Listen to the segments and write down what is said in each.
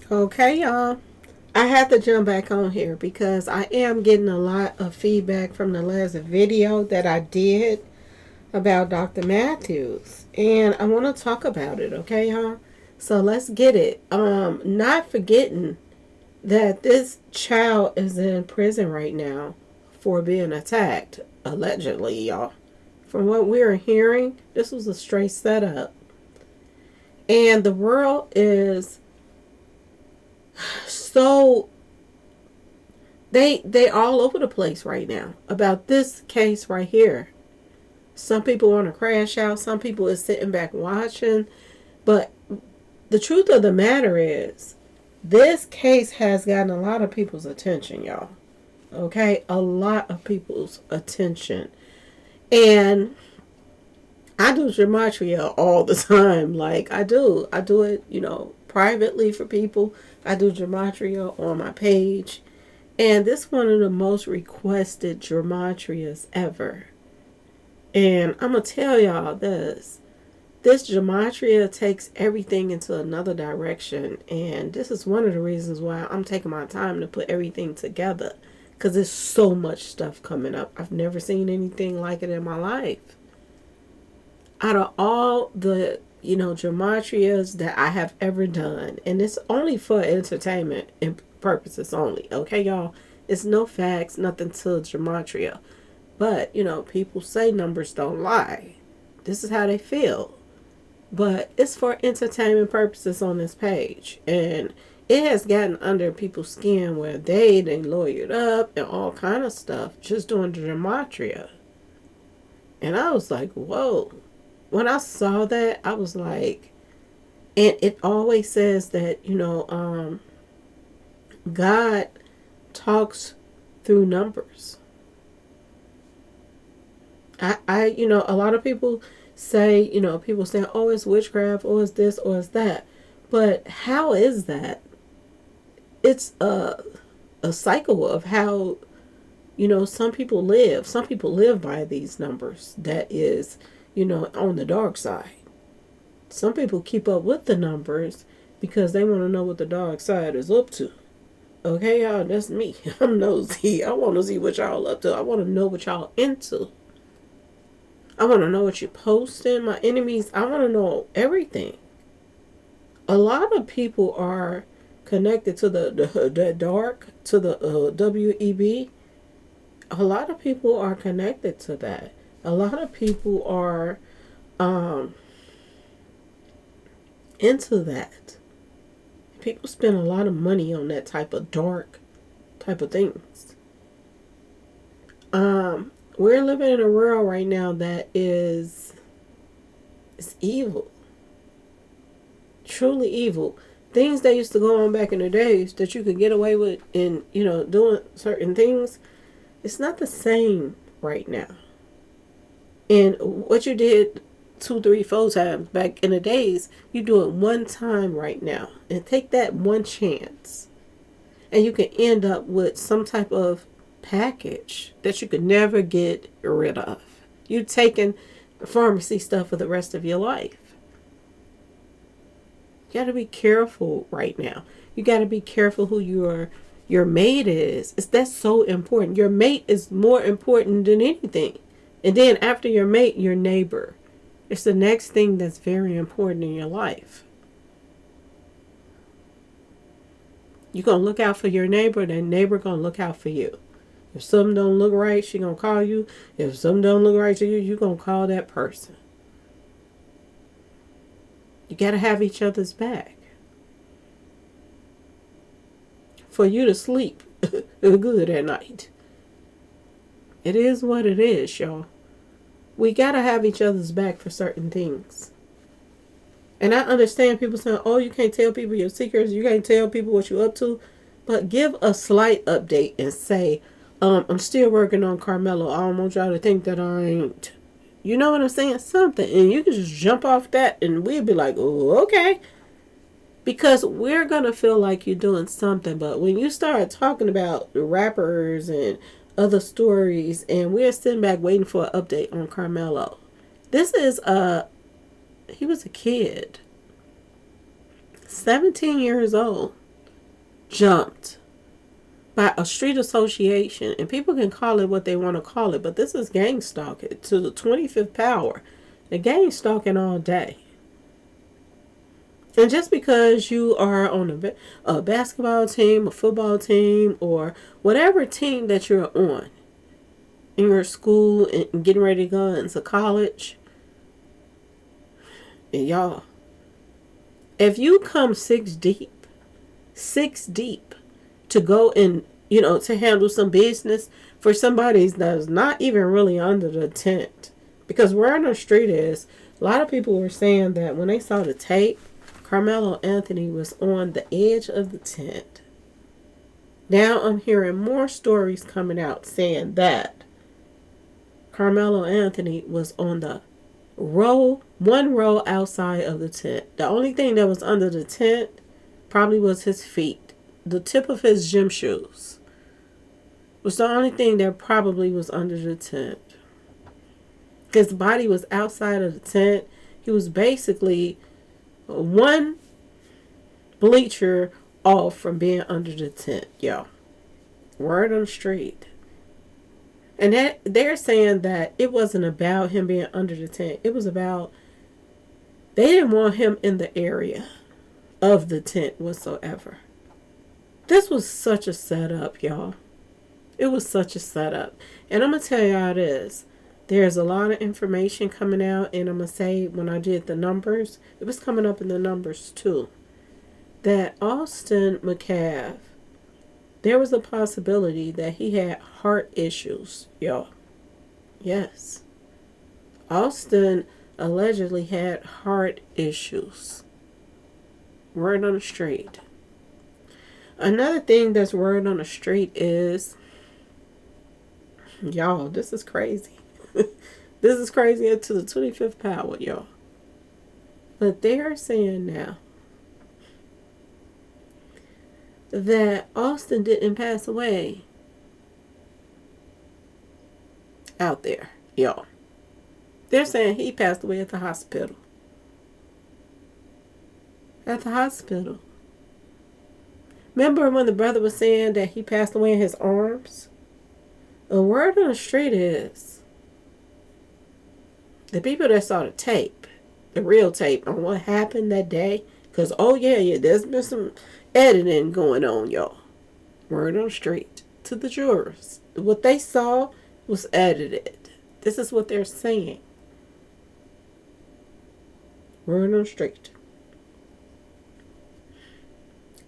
Okay, y'all. I had to jump back on here because I am getting a lot of feedback from the last video that I did about Dr. Matthews. And I want to talk about it, okay, y'all? So let's get it. Not forgetting that this child is in prison right now for being attacked, allegedly, y'all. From what we're hearing, this was a straight setup. And the world is so they all over the place right now about this case right here. Some people want to crash out, some people is sitting back watching, but the truth of the matter is this case has gotten a lot of people's attention, y'all. Okay, a lot of people's attention. And I do gematria all the time. Like I do it, privately for people. I do gematria on my page. And this is one of the most requested gematrias ever. And I'm going to tell y'all this. This gematria takes everything into another direction. And this is one of the reasons why I'm taking my time to put everything together. Because there's so much stuff coming up. I've never seen anything like it in my life. Out of all the gematrias that I have ever done, and it's only for entertainment and purposes only, okay, y'all? It's no facts, nothing to gematria. But, people say numbers don't lie. This is how they feel. But it's for entertainment purposes on this page. And it has gotten under people's skin where they lawyered up and all kind of stuff just doing the gematria. And I was like, whoa. When I saw that, I was like, and it always says that, God talks through numbers. A lot of people say, people say, oh, it's witchcraft, or it's this, or it's that. But how is that? It's a cycle of how, some people live. Some people live by these numbers. That is, on the dark side. Some people keep up with the numbers because they want to know what the dark side is up to. Okay, y'all, that's me. I'm nosy. I want to see what y'all up to. I want to know what y'all into. I want to know what you're posting. My enemies, I want to know everything. A lot of people are connected to the dark, to the WEB. A lot of people are connected to that. A lot of people are into that. People spend a lot of money on that type of dark type of things. We're living in a world right now that is evil. Truly evil. Things that used to go on back in the days that you could get away with in, doing certain things, it's not the same right now. And what you did 2, 3, 4 times back in the days, you do it one time right now. And take that one chance. And you can end up with some type of package that you could never get rid of. You're taking pharmacy stuff for the rest of your life. You got to be careful right now. You got to be careful who your mate is. That's so important. Your mate is more important than anything. And then after your mate, your neighbor. It's the next thing that's very important in your life. You're going to look out for your neighbor, that neighbor going to look out for you. If something don't look right, she going to call you. If something don't look right to you, you're going to call that person. You got to have each other's back. For you to sleep good at night. It is what it is, y'all. We got to have each other's back for certain things. And I understand people saying, oh, you can't tell people your secrets. You can't tell people what you're up to. But give a slight update and say, I'm still working on Karmelo. I don't want y'all to think that I ain't. You know what I'm saying? Something. And you can just jump off that and we'll be like, oh, okay. Because we're going to feel like you're doing something. But when you start talking about the rappers and other stories, and we're sitting back waiting for an update on Karmelo. This is he was a kid. 17 years old. jumped by a street association, and people can call it what they want to call it, but this is gang stalking to the 25th power. The gang stalking all day. And just because you are on a basketball team, a football team, or whatever team that you're on in your school and getting ready to go into college, and y'all, if you come six deep to go and, to handle some business for somebody that's not even really under the tent. Because where on the street is, a lot of people were saying that when they saw the tape, Karmelo Anthony was on the edge of the tent. Now I'm hearing more stories coming out saying that Karmelo Anthony was on the one row outside of the tent. The only thing that was under the tent probably was his feet. The tip of his gym shoes was the only thing that probably was under the tent. His body was outside of the tent. He was basically one bleacher off from being under the tent, y'all. Word on the street. And that they're saying that it wasn't about him being under the tent. It was about they didn't want him in the area of the tent whatsoever. This was such a setup, y'all. It was such a setup. And I'm going to tell you how it is. There's a lot of information coming out, and I'm going to say when I did the numbers, it was coming up in the numbers too, that Austin McCabe, there was a possibility that he had heart issues, y'all. Yes. Austin allegedly had heart issues. Word on the street. Another thing that's word on the street is, y'all, this is crazy. This is crazy into the 25th power, y'all. But they are saying now that Austin didn't pass away out there, y'all. They're saying he passed away at the hospital. At the hospital. Remember when the brother was saying that he passed away in his arms? The word on the street is the people that saw the tape, the real tape on what happened that day, because, there's been some editing going on, y'all. Word on the street to the jurors. What they saw was edited. This is what they're saying. Word on the street.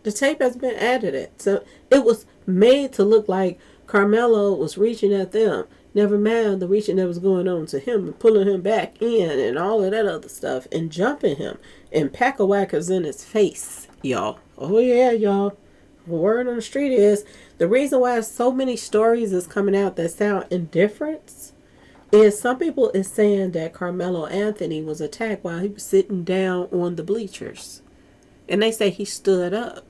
The tape has been edited. So it was made to look like Karmelo was reaching at them. Never mind the reaching that was going on to him and pulling him back in and all of that other stuff and jumping him and pack-a-whackers in his face, y'all. Oh, yeah, y'all. Word on the street is the reason why so many stories is coming out that sound indifference is some people is saying that Karmelo Anthony was attacked while he was sitting down on the bleachers. And they say he stood up.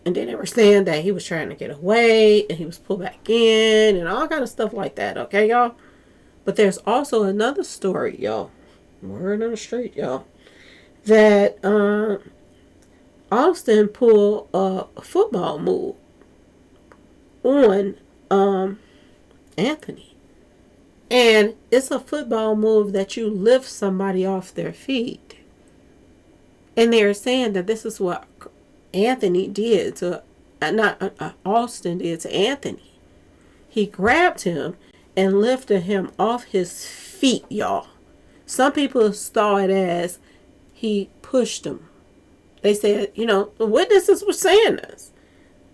And then they were saying that he was trying to get away and he was pulled back in and all kind of stuff like that. Okay, y'all? But there's also another story, y'all. Word on the street, y'all. That Austin pulled a football move on Anthony. And it's a football move that you lift somebody off their feet. And they're saying that this is what Anthony did to, Austin did to Anthony. He grabbed him and lifted him off his feet, y'all. Some people saw it as he pushed him. They said, the witnesses were saying this,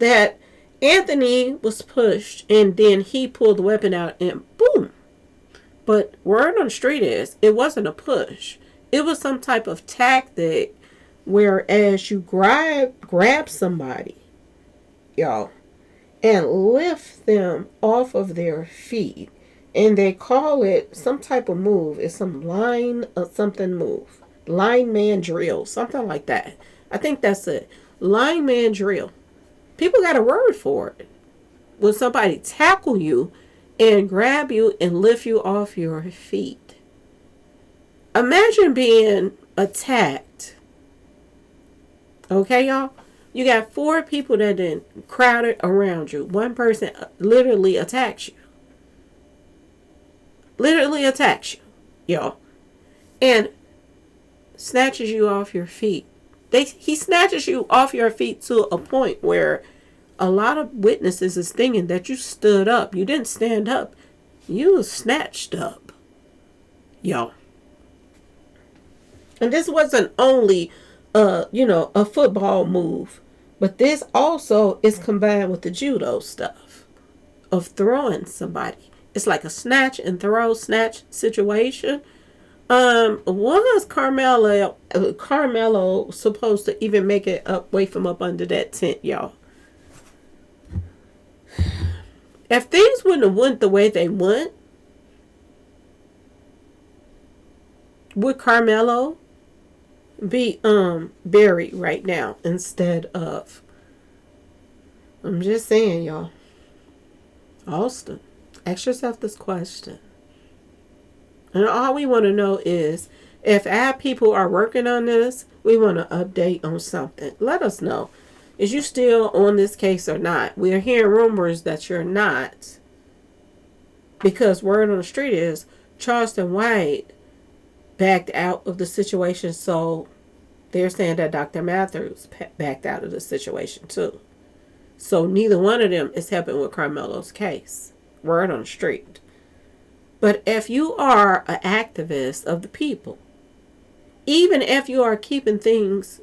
that Anthony was pushed and then he pulled the weapon out and boom. But word on the street is, it wasn't a push. It was some type of tactic. Whereas you grab somebody, y'all, and lift them off of their feet, and they call it some type of move. It's some line or something move. Lineman drill, something like that. I think that's it. Lineman drill. People got a word for it. When somebody tackle you and grab you and lift you off your feet. Imagine being attacked. Okay, y'all? You got 4 people that then crowded around you. One person literally attacks you. Literally attacks you, y'all. And snatches you off your feet. He snatches you off your feet to a point where a lot of witnesses is thinking that you stood up. You didn't stand up. You was snatched up, y'all. And this wasn't only, a football move, but this also is combined with the judo stuff of throwing somebody. It's like a snatch and throw snatch situation. Was Karmelo supposed to even make it away from up under that tent, y'all? If things wouldn't have went the way they went, would Karmelo be buried right now instead of? I'm just saying, y'all. Austin, ask yourself this question. And all we want to know is, if our people are working on this, we want to update on something. Let us know. Is you still on this case or not? We are hearing rumors that you're not. Because word on the street is Charleston White backed out of the situation. So they're saying that Dr. Matthews backed out of the situation too. So neither one of them is helping with Karmelo's case. Word on the street. But if you are an activist of the people, even if you are keeping things,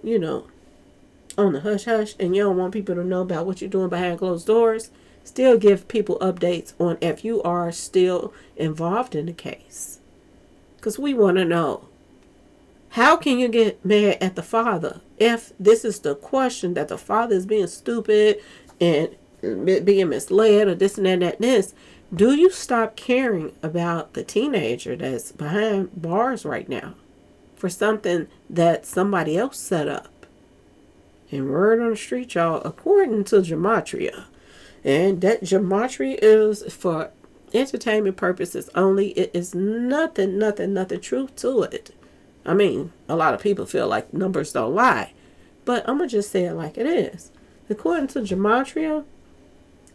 on the hush hush, and you don't want people to know about what you're doing behind closed doors, still give people updates on if you are still involved in the case. Because we want to know, how can you get mad at the father if this is the question that the father is being stupid and being misled or this and that and that and this? Do you stop caring about the teenager that's behind bars right now for something that somebody else set up? And word on the street, y'all, according to Gematria, and that Gematria is for entertainment purposes only. It is nothing truth to it. I mean, a lot of people feel like numbers don't lie, but I'm going to just say it like it is. According to Gematria,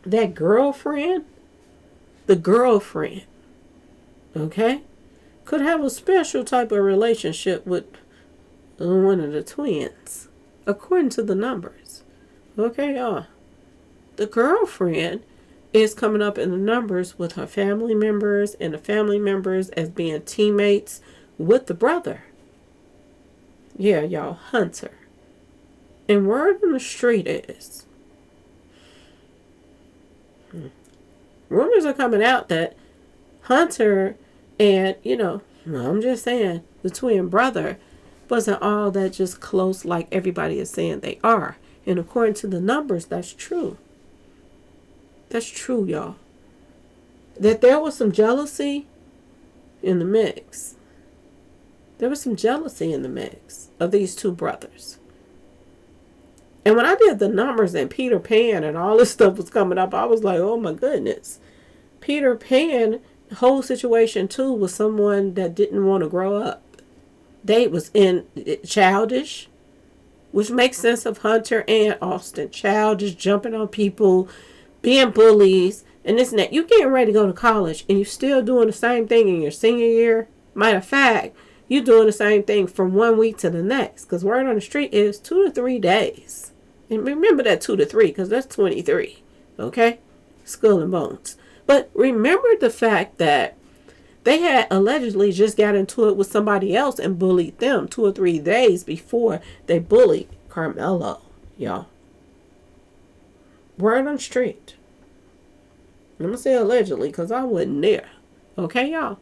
that the girlfriend, okay, could have a special type of relationship with one of the twins, according to the numbers. Okay, y'all. The girlfriend is coming up in the numbers with her family members, and the family members as being teammates with the brother. Yeah, y'all, Hunter. And word on the street is, rumors are coming out that Hunter and, I'm just saying, the twin brother wasn't all that just close like everybody is saying they are. And according to the numbers, that's true. That's true, y'all. That there was some jealousy in the mix. There was some jealousy in the mix of these two brothers. And when I did the numbers and Peter Pan and all this stuff was coming up, I was like, oh my goodness. Peter Pan, the whole situation too was someone that didn't want to grow up. They was childish, which makes sense of Hunter and Austin. Childish, jumping on people, being bullies, and this and that. You getting ready to go to college and you still doing the same thing in your senior year. Matter of fact, you doing the same thing from 1 week to the next. Because word on the street is 2 to 3 days. And remember that 2 to 3 because that's 23. Okay? Skull and bones. But remember the fact that they had allegedly just got into it with somebody else and bullied them 2 or 3 days before they bullied Karmelo, y'all. Word on the street. I'm going to say allegedly because I wasn't there. Okay, y'all?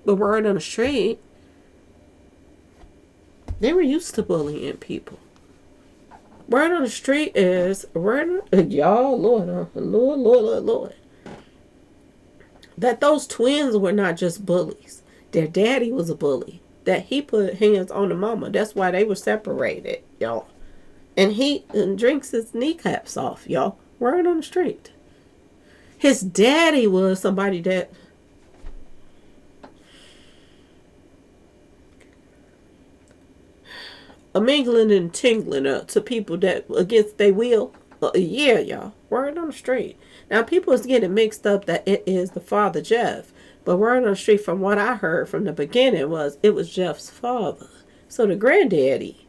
But word on the street, they were used to bullying people. Word on the street is, y'all, Lord, that those twins were not just bullies. Their daddy was a bully. That he put hands on the mama. That's why they were separated, y'all. And he drinks his kneecaps off, y'all. Word on the street. His daddy was somebody that mingling and tingling to people that against their will. Yeah, y'all. Word on the street. Now, people is getting mixed up that it is the father, Jeff. But word on the street, from what I heard from the beginning, it was Jeff's father. So the granddaddy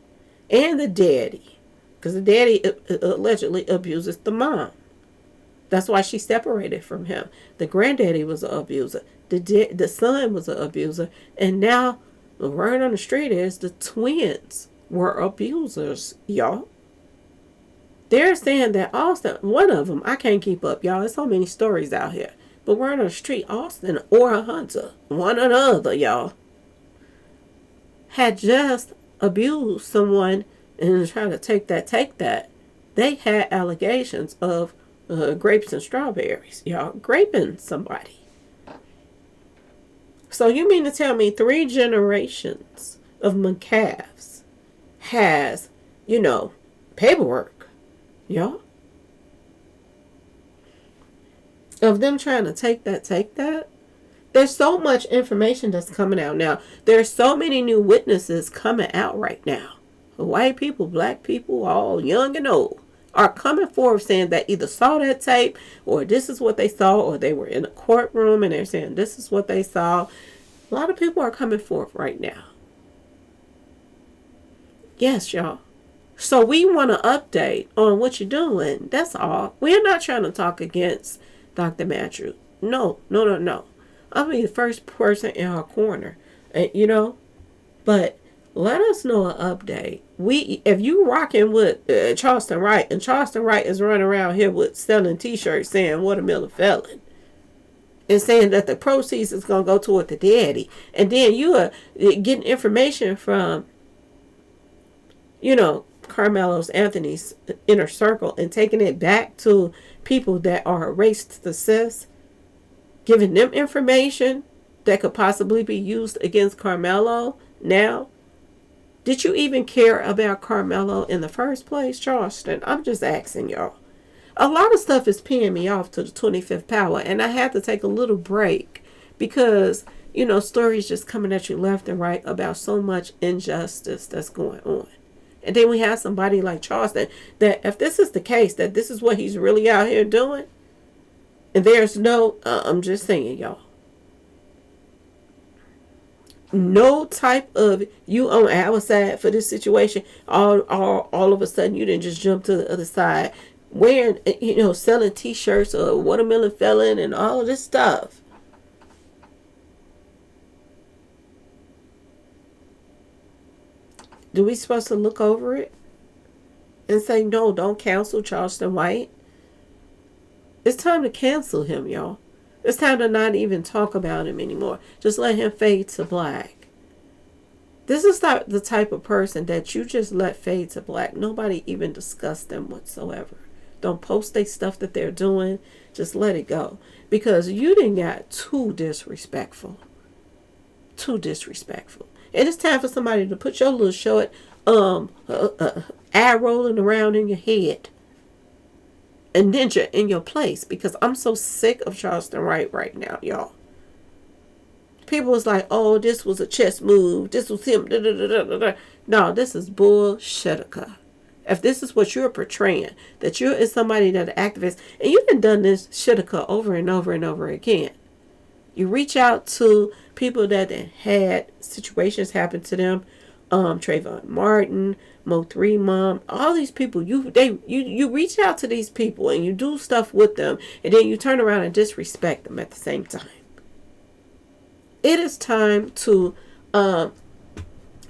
and the daddy, because the daddy allegedly abuses the mom. That's why she separated from him. The granddaddy was an abuser. The son was an abuser. And now the word on the street is the twins were abusers, y'all. They're saying that Austin, one of them, I can't keep up, y'all. There's so many stories out here. But word on the street, Austin or Hunter, one or the other, y'all, had just abused someone and trying to take that. They had allegations of grapes and strawberries, y'all, graping somebody. So you mean to tell me 3 generations of McCaffs has, paperwork, y'all, of them trying to take that? There's so much information that's coming out now. There's so many new witnesses coming out right now. White people, black people, all young and old, are coming forward saying that either saw that tape or this is what they saw, or they were in a courtroom and they're saying this is what they saw. A lot of people are coming forth right now. Yes, y'all. So we want to update on what you're doing. That's all. We're not trying to talk against Dr. Matthew. No. I'll be the first person in her corner. But let us know an update. If you rocking with Charleston White, and Charleston White is running around here with selling t-shirts saying watermelon felon, and saying that the proceeds is going to go toward the daddy, and then you are getting information from, Carmelo's, Anthony's inner circle, and taking it back to people that are racist to cis, giving them information that could possibly be used against Karmelo now. Did you even care about Karmelo in the first place, Charleston? I'm just asking y'all. A lot of stuff is peeing me off to the 25th power, and I had to take a little break because, stories just coming at you left and right about so much injustice that's going on. And then we have somebody like Charleston that if this is the case, that this is what he's really out here doing, and there's no, I'm just saying, y'all, no type of you on our side for this situation, all of a sudden you didn't just jump to the other side wearing, selling t-shirts or watermelon felon and all this stuff. Do we supposed to look over it and say, no, don't cancel Charleston White? It's time to cancel him, y'all. It's time to not even talk about him anymore. Just let him fade to black. This is not the type of person that you just let fade to black. Nobody even discuss them whatsoever. Don't post their stuff that they're doing. Just let it go. Because you didn't got too disrespectful. Too disrespectful. And it's time for somebody to put your little short eye rolling around in your head and ninja in your place, because I'm so sick of Charleston White right now, y'all. People was like, oh, this was a chess move. This was him. No, this is bullshit. If this is what you're portraying, that you is somebody that an activist, and you've done this shitika over and over and over again. You reach out to people that had situations happen to them, Trayvon Martin, Mo3 Mom, all these people. You reach out to these people and you do stuff with them, and then you turn around and disrespect them at the same time. It is time to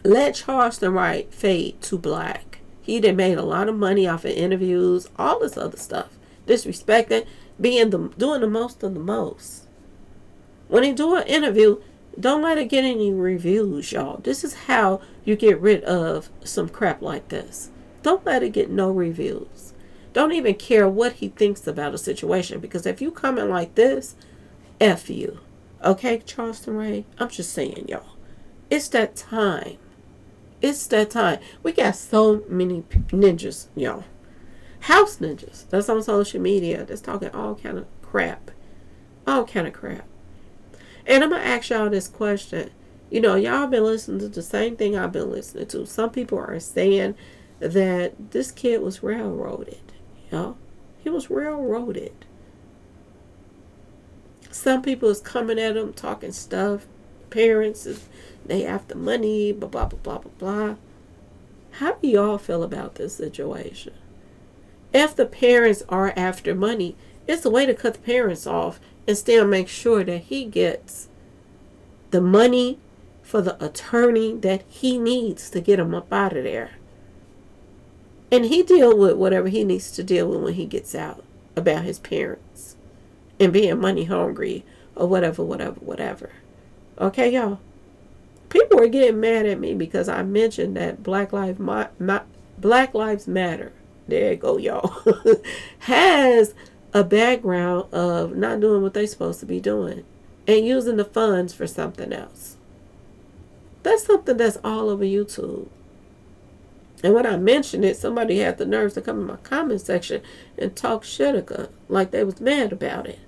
let Charleston White fade to black. He done made a lot of money off of interviews, all this other stuff, disrespecting, doing the most of the most. When he do an interview, don't let it get any reviews, y'all. This is how you get rid of some crap like this. Don't let it get no reviews. Don't even care what he thinks about a situation, because if you come in like this, F you. Okay, Charleston Ray? I'm just saying, y'all. It's that time. It's that time. We got so many ninjas, y'all. House ninjas. That's on social media. That's talking all kind of crap. All kind of crap. And I'm going to ask y'all this question. You know, y'all been listening to the same thing I've been listening to. Some people are saying that this kid was railroaded. You know, he was railroaded. Some people is coming at him talking stuff. Parents, they after money, blah, blah, blah, blah, blah, blah. How do y'all feel about this situation? If the parents are after money, it's a way to cut the parents off and still make sure that he gets the money for the attorney that he needs to get him up out of there. And he deal with whatever he needs to deal with when he gets out about his parents and being money hungry or whatever. Okay, y'all? People are getting mad at me because I mentioned that Black Lives Matter, there you go, y'all, has a background of not doing what they're supposed to be doing and using the funds for something else. That's something that's all over YouTube. And when I mentioned it, somebody had the nerves to come in my comment section and talk shit like they was mad about it.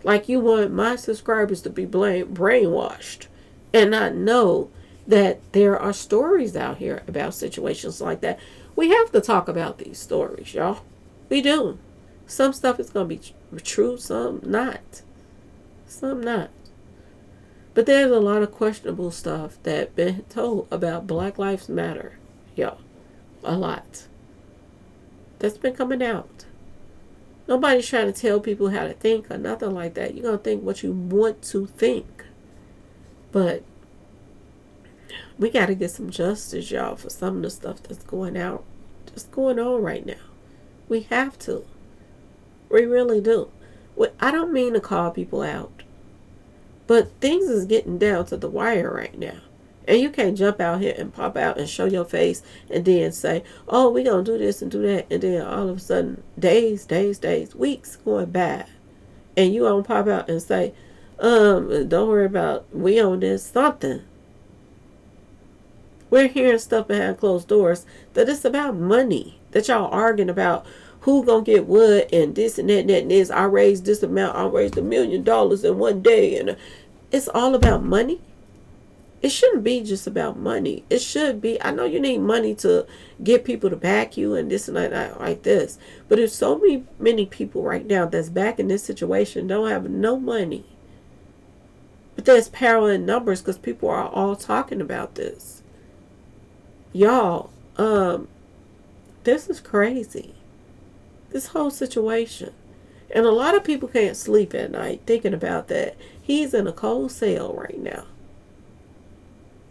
Like you want my subscribers to be brainwashed and not know that there are stories out here about situations like that. We have to talk about these stories, y'all. We do. Some stuff is going to be true, some not. Some not. But there's a lot of questionable stuff that been told about Black Lives Matter, y'all. A lot. That's been coming out. Nobody's trying to tell people how to think or nothing like that. You're going to think what you want to think. But we got to get some justice, y'all, for some of the stuff that's going on right now. We have to. We really do. I don't mean to call people out, but things is getting down to the wire right now. And you can't jump out here and pop out and show your face and then say, oh, we're going to do this and do that. And then all of a sudden, days, weeks going by. And you don't pop out and say, don't worry about, we own this, something. We're hearing stuff behind closed doors that it's about money. That y'all arguing about who gonna get what and this and that and that and this. I raised this amount. I raised $1 million in one day. And it's all about money. It shouldn't be just about money. It should be, I know you need money to get people to back you and this and that like this. But there's so many people right now that's back in this situation don't have no money. But there's power in numbers because people are all talking about this. Y'all, this is crazy. This whole situation. And a lot of people can't sleep at night thinking about that. He's in a cold cell right now.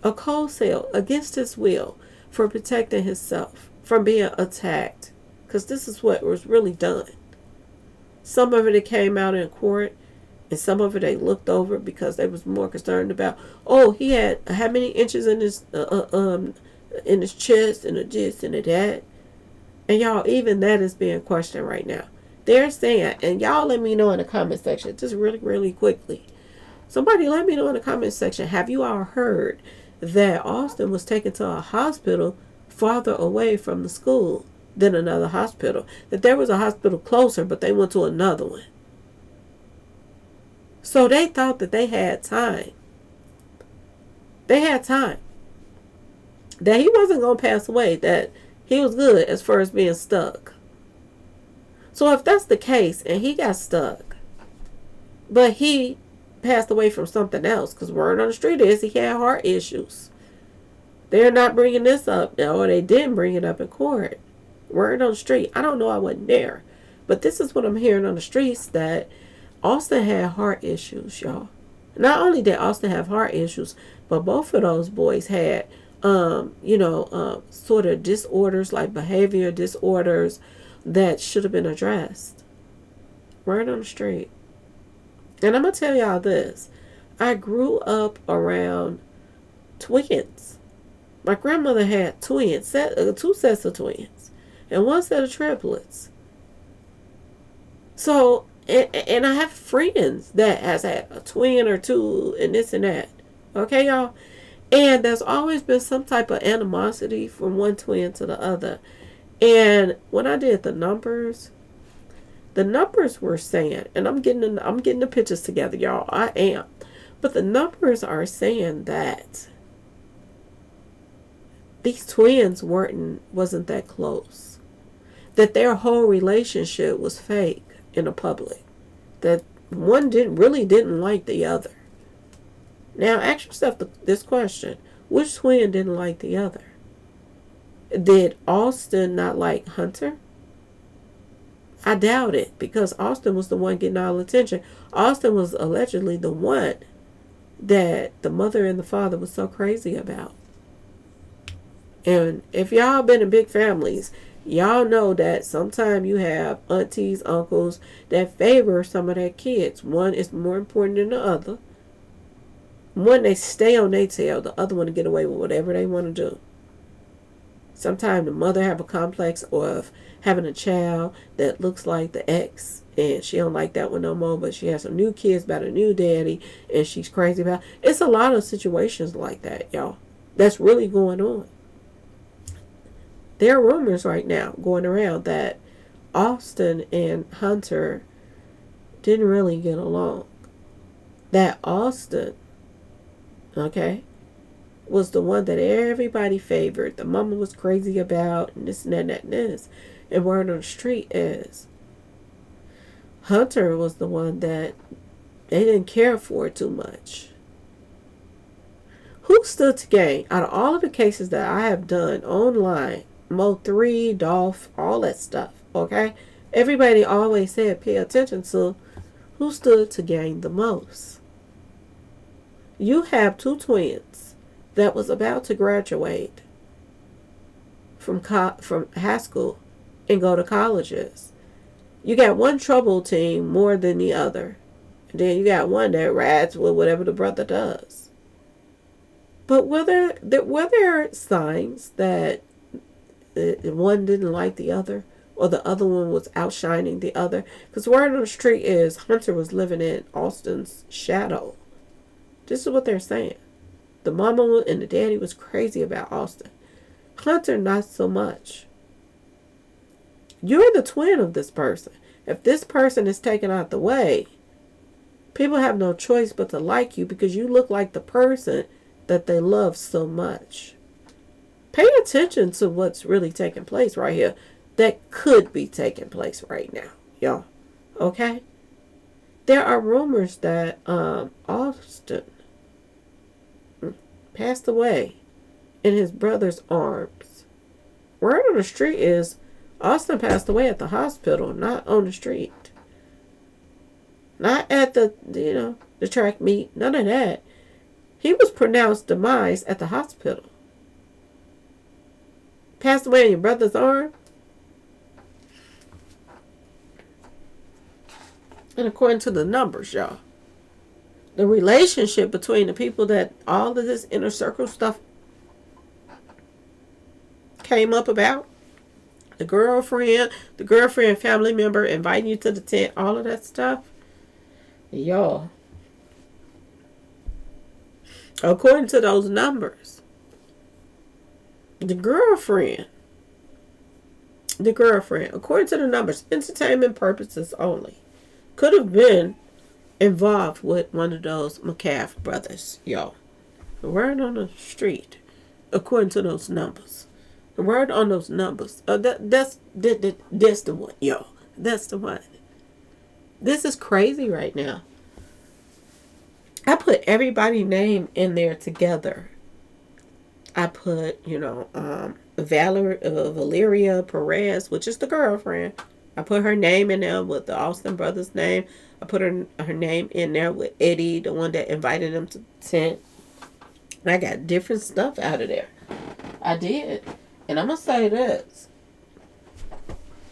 A cold cell against his will for protecting himself from being attacked. Because this is what was really done. Some of it came out in court. And some of it they looked over because they was more concerned about, oh, he had how many inches in his chest and a this and a that. And y'all, even that is being questioned right now. They're saying, and y'all let me know in the comment section, just really, really quickly. Somebody let me know in the comment section, have you all heard that Austin was taken to a hospital farther away from the school than another hospital? That there was a hospital closer, but they went to another one. So they thought that they had time. They had time. That he wasn't going to pass away. That he was good as far as being stuck. So if that's the case and he got stuck, but he passed away from something else, because word on the street is he had heart issues. They're not bringing this up now, or they didn't bring it up in court. Word on the street. I don't know, I wasn't there. But this is what I'm hearing on the streets, that Austin had heart issues, y'all. Not only did Austin have heart issues, but both of those boys had, sort of disorders, like behavior disorders that should have been addressed. Word on the street. And I'm going to tell y'all this. I grew up around twins. My grandmother had twins, two sets of twins, and one set of triplets. So, and I have friends that has had a twin or two and this and that. Okay, y'all? And there's always been some type of animosity from one twin to the other. And when I did the numbers were saying, and I'm getting the pictures together, y'all. I am. But the numbers are saying that these twins wasn't that close. That their whole relationship was fake in the public. That one didn't like the other. Now ask yourself this question. Which twin didn't like the other? Did Austin not like Hunter? I doubt it, because Austin was the one getting all the attention. Austin was allegedly the one that the mother and the father was so crazy about. And if y'all been in big families, y'all know that sometimes you have aunties, uncles that favor some of their kids. One is more important than the other. One, they stay on their tail. The other one to get away with whatever they want to do. Sometimes the mother have a complex of having a child that looks like the ex, and she don't like that one no more, but she has some new kids about a new daddy, and she's crazy about it. It's a lot of situations like that, y'all. That's really going on. There are rumors right now going around that Austin and Hunter didn't really get along. That Austin, okay, was the one that everybody favored. The mama was crazy about, and this and that and that and this. And word on the street is Hunter was the one that they didn't care for too much. Who stood to gain? Out of all of the cases that I have done online, Mo3, Dolph, all that stuff, okay? Everybody always said pay attention to who stood to gain the most. You have two twins that was about to graduate from high school and go to colleges. You got one trouble team more than the other. And then you got one that rides with whatever the brother does. But were there signs that one didn't like the other, or the other one was outshining the other? Because word on the street is Hunter was living in Austin's shadow. This is what they're saying. The mama and the daddy was crazy about Austin. Hunter, not so much. You're the twin of this person. If this person is taken out the way, people have no choice but to like you because you look like the person that they love so much. Pay attention to what's really taking place right here. That could be taking place right now, y'all. Okay? There are rumors that Austin passed away in his brother's arms. Word on the street is Austin passed away at the hospital, not on the street. Not at the track meet, none of that. He was pronounced demise at the hospital. Passed away in your brother's arm. And according to the numbers, y'all, the relationship between the people that all of this inner circle stuff came up about, the girlfriend family member inviting you to the tent, all of that stuff, y'all, according to those numbers, the girlfriend, according to the numbers, entertainment purposes only, could have been involved with one of those McCaff brothers, y'all. The word on the street, according to those numbers. The word on those numbers. That's the one, y'all. That's the one. This is crazy right now. I put everybody's name in there together. I put, Valeria Perez, which is the girlfriend. I put her name in there with the Austin brothers' name. I put her name in there with Eddie, the one that invited them to the tent. And I got different stuff out of there. I did. And I'm going to say this.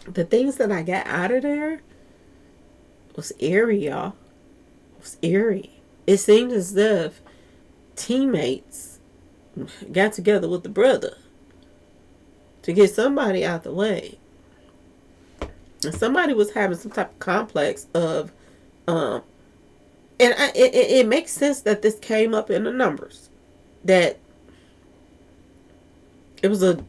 The things that I got out of there was eerie, y'all. It was eerie. It seemed as if teammates got together with the brother to get somebody out the way. And somebody was having some type of complex of, it makes sense that this came up in the numbers. That it was a,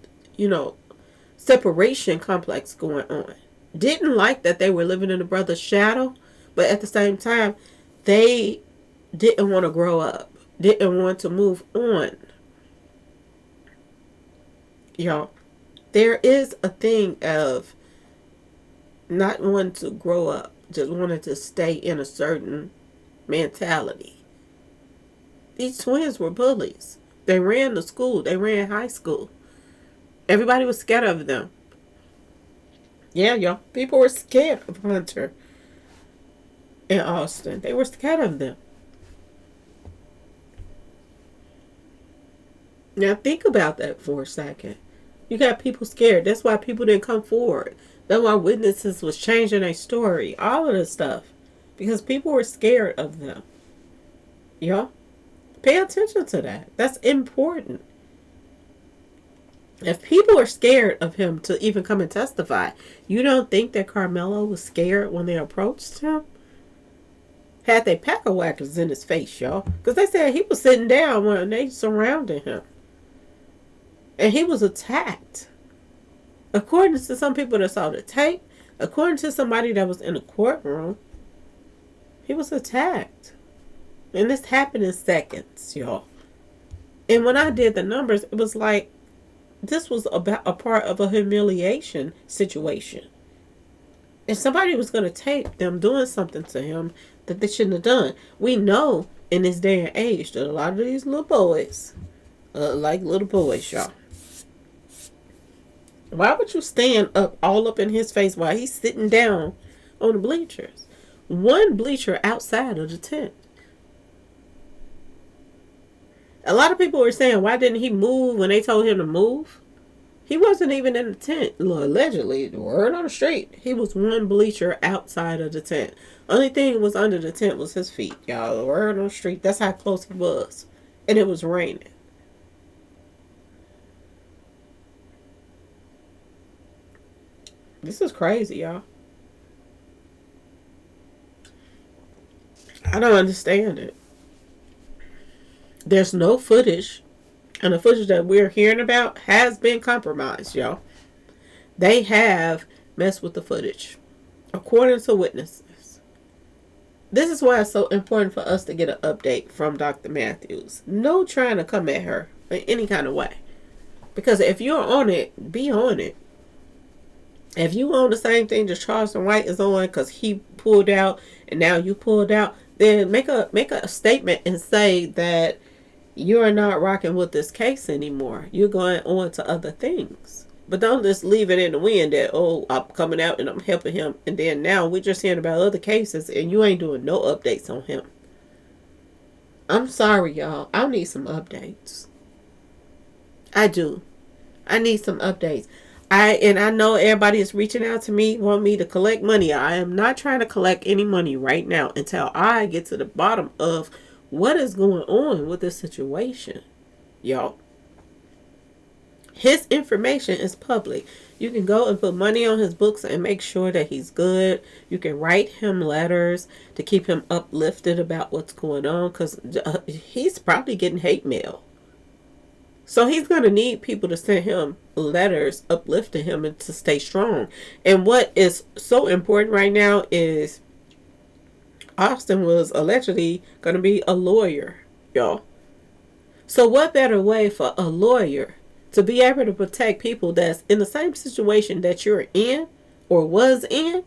separation complex going on. Didn't like that they were living in a brother's shadow, but at the same time, they didn't want to grow up, didn't want to move on. Y'all, there is a thing of not wanting to grow up, just wanting to stay in a certain mentality. These twins were bullies. They ran the school. They ran high school. Everybody was scared of them. Yeah, y'all. People were scared of Hunter and Austin. They were scared of them. Now think about that for a second. You got people scared. That's why people didn't come forward. That's why witnesses was changing their story. All of this stuff. Because people were scared of them. Y'all, pay attention to that. That's important. If people are scared of him to even come and testify, you don't think that Karmelo was scared when they approached him? Had they pack-a-whackers in his face, y'all. Because they said he was sitting down when they surrounded him. And he was attacked. According to some people that saw the tape, according to somebody that was in the courtroom, he was attacked. And this happened in seconds, y'all. And when I did the numbers, it was like this was about a part of a humiliation situation. And somebody was going to tape them doing something to him that they shouldn't have done. We know in this day and age that a lot of these little boys, like little boys, y'all. Why would you stand up all up in his face while he's sitting down on the bleachers? One bleacher outside of the tent. A lot of people were saying, why didn't he move when they told him to move? He wasn't even in the tent. Allegedly, the word on the street, he was one bleacher outside of the tent. Only thing was under the tent was his feet, y'all. The word on the street, that's how close he was. And it was raining. This is crazy, y'all. I don't understand it. There's no footage, and the footage that we're hearing about has been compromised, y'all. They have messed with the footage, according to witnesses. This is why it's so important for us to get an update from Dr. Matthews. No trying to come at her in any kind of way. Because if you're on it, be on it. If you on the same thing that Charleston White is on because he pulled out and now you pulled out, then make a statement and say that you're not rocking with this case anymore. You're going on to other things. But don't just leave it in the wind that, oh, I'm coming out and I'm helping him. And then now we're just hearing about other cases and you ain't doing no updates on him. I'm sorry, y'all. I need some updates. I do. I need some updates. I know everybody is reaching out to me, want me to collect money. I am not trying to collect any money right now until I get to the bottom of what is going on with this situation, y'all. His information is public. You can go and put money on his books and make sure that he's good. You can write him letters to keep him uplifted about what's going on because he's probably getting hate mail. So he's going to need people to send him letters uplifting him and to stay strong. And what is so important right now is Austin was allegedly going to be a lawyer, y'all. So what better way for a lawyer to be able to protect people that's in the same situation that you're in or was in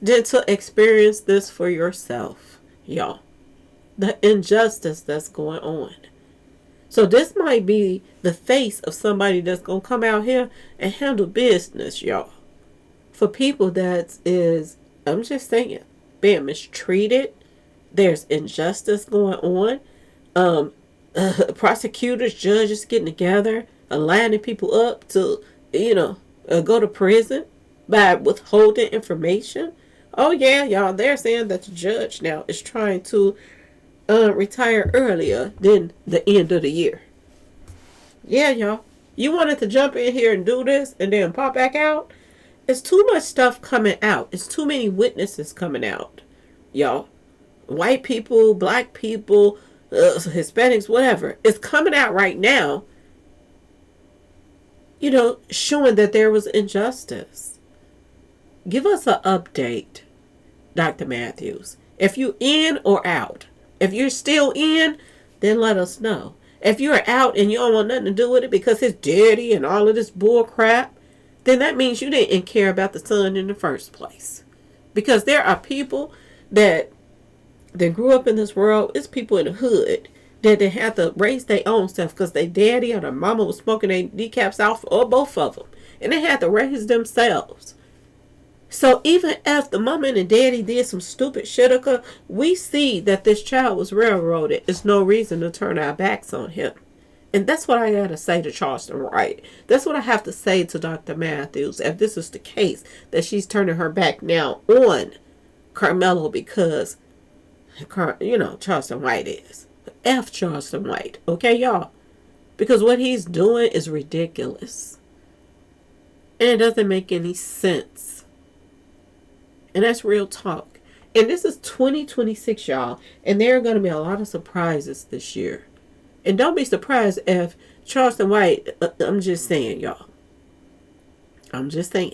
than to experience this for yourself, y'all. The injustice that's going on. So this might be the face of somebody that's going to come out here and handle business, y'all. For people that is, I'm just saying, being mistreated. There's injustice going on. Prosecutors, judges getting together, lining people up to, go to prison by withholding information. Oh, yeah, y'all, they're saying that the judge now is trying to retire earlier than the end of the year. Yeah, y'all. You wanted to jump in here and do this and then pop back out? It's too much stuff coming out. It's too many witnesses coming out, y'all. White people, black people, Hispanics, whatever. It's coming out right now, showing that there was injustice. Give us an update, Dr. Matthews. If you in or out, If you're still in, then let us know. If you're out and you don't want nothing to do with it because his daddy and all of this bull crap, then that means you didn't care about the son in the first place. Because there are people that grew up in this world. It's people in the hood that they have to raise their own stuff because their daddy or their mama was smoking their kneecaps out, or both of them. And they had to raise themselves. So even if the mama and the daddy did some stupid shit, we see that this child was railroaded. It's no reason to turn our backs on him. And that's what I got to say to Charleston White. That's what I have to say to Dr. Matthews. If this is the case, that she's turning her back now on Karmelo because, Charleston White is. F Charleston White. Okay, y'all? Because what he's doing is ridiculous. And it doesn't make any sense. And that's real talk. And this is 2026, y'all. And there are going to be a lot of surprises this year. And don't be surprised if Charleston White, I'm just saying, y'all. I'm just saying.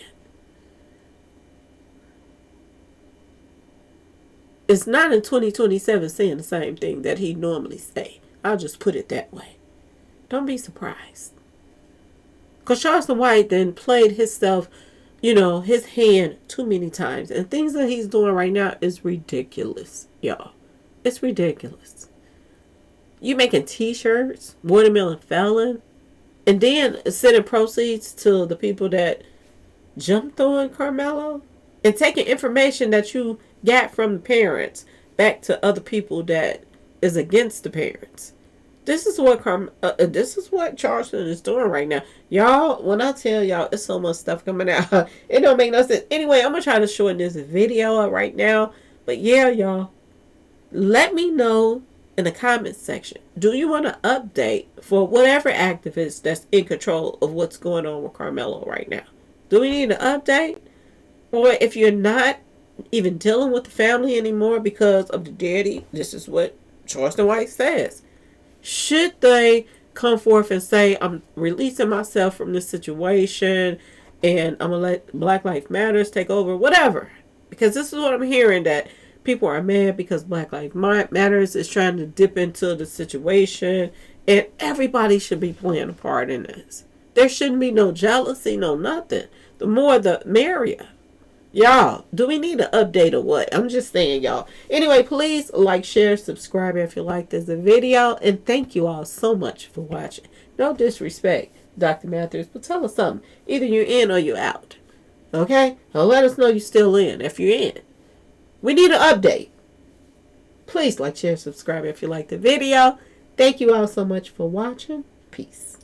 It's not in 2027 saying the same thing that he normally say. I'll just put it that way. Don't be surprised. Because Charleston White then played himself, his hand too many times. And things that he's doing right now is ridiculous, y'all. It's ridiculous. You making t-shirts, watermelon felon, and then sending proceeds to the people that jumped on Karmelo, and taking information that you got from the parents back to other people that is against the parents. This is what Charleston is doing right now. Y'all, when I tell y'all, it's so much stuff coming out. It don't make no sense. Anyway, I'm going to try to shorten this video up right now. But yeah, y'all, let me know in the comments section. Do you want an update for whatever activist that's in control of what's going on with Karmelo right now? Do we need an update? Or if you're not even dealing with the family anymore because of the daddy, this is what Charleston White says. Should they come forth and say, I'm releasing myself from this situation and I'm going to let Black Lives Matters take over, whatever. Because this is what I'm hearing, that people are mad because Black Lives Matters is trying to dip into the situation, and everybody should be playing a part in this. There shouldn't be no jealousy, no nothing. The more the merrier. Y'all, do we need an update or what? I'm just saying, y'all. Anyway, please like, share, subscribe if you like this video. And thank you all so much for watching. No disrespect, Dr. Matthews, but tell us something. Either you're in or you're out. Okay? Now let us know you're still in if you're in. We need an update. Please like, share, subscribe if you like the video. Thank you all so much for watching. Peace.